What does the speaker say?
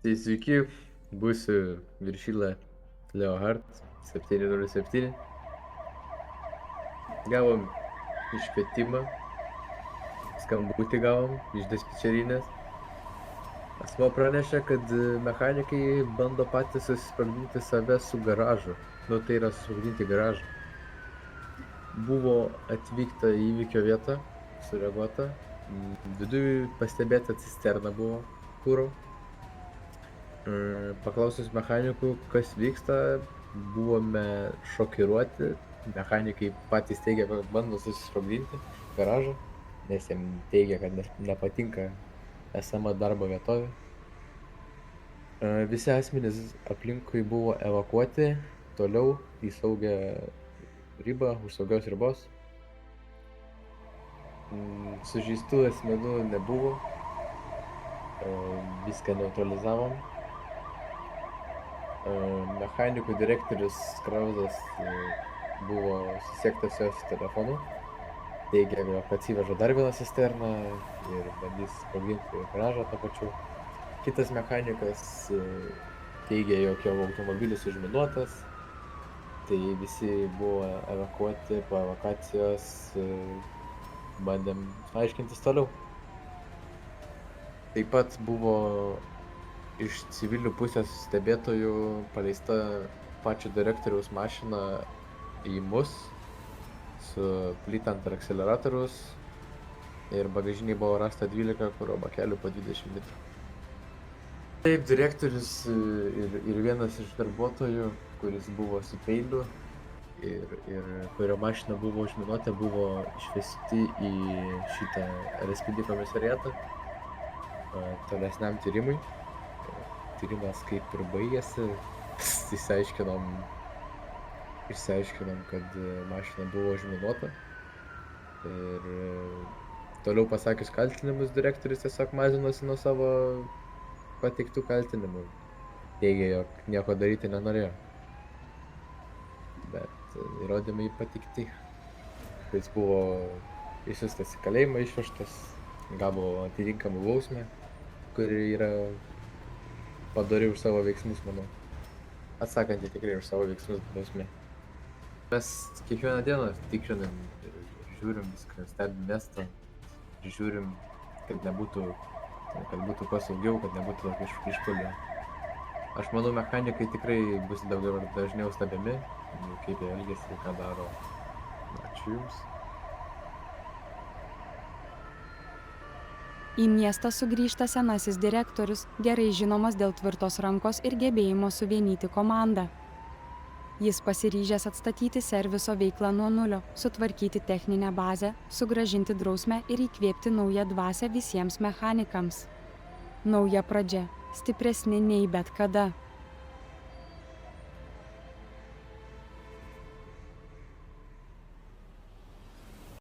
Tai sveiki, būsiu viršylą Leohart 707. Gavom iškvietimą, skambutį gavom iš dispečerinės. Asmuo pranešė, kad mechanikai bando patys susisprogdinti save su garažu. Nu, tai yra susprogdinti garažą. Buvo atvykta į įvykio vietą, sureaguota. Viduje pastebėta cisterna buvo kuro. Paklausus mechanikų, kas vyksta, buvome šokiruoti. Mechanikai patys teigia, kad bando susisprogdinti garažą, nes jiems teigia, kad nepatinka esama darbo vietovė. Visi asmenys aplinkui buvo evakuoti toliau į saugią ribą, už saugios ribos. Sužeistų asmenų nebuvo, viską neutralizavom. Mechanikų direktorius Krauzas buvo susiektas jos telefonu, teigia, kad atsiveža dar vieną cisterną ir bandys sprogdinti garažą tą pačiu. Kitas mechanikas teigia, jog jo automobilis užminuotas, tai visi buvo evakuoti, po evakuacijos bandėm aiškintis toliau. Taip pat buvo iš civilių pusės stebėtojų paleista pačio direktoriaus mašina į mus su plyta ant akceleratoriaus ir bagažinėje buvo rasta 12 kuro bakelių po 20 litrų. Taip, direktorius ir vienas iš darbuotojų, kuris buvo su peiliu ir kurio mašina buvo užminuota, buvo išvesti į šitą RSPD komisariatą tolesniam tyrimui. Tyrimas kaip ir baigėsi, išsiaiškinom, kad mašina buvo užminuota ir toliau pasakius kaltinimus direktorius tiesiog mažinosi nuo savo pateiktų kaltinimų. Teigia, jog nieko daryti nenorėjo. Bet įrodymai pateikti. Jis buvo išsiųstas į kalėjimą, išvežtas, gavo atitinkamą bausmę, kuri yra padori už savo veiksmus, manau. Atsakantį tikrai už savo veiksmus bausmė. Mes kiekvieną dieną tikrinam ir žiūrim viską, stebim miestą, žiūrim, kad būtų kuo saugiau, kad nebūtų tokio išpuolio. Aš manau, mechanikai tikrai bus dažniau stebimi, kaip jie elgiasi, ką daro. Ačiū Jums. Į miestą sugrįžta senasis direktorius, gerai žinomas dėl tvirtos rankos ir gebėjimo suvienyti komandą. Jis pasiryžęs atstatyti serviso veiklą nuo nulio, sutvarkyti techninę bazę, sugrąžinti drausmę ir įkvėpti naują dvasią visiems mechanikams. Nauja pradžia, stipresni nei bet kada.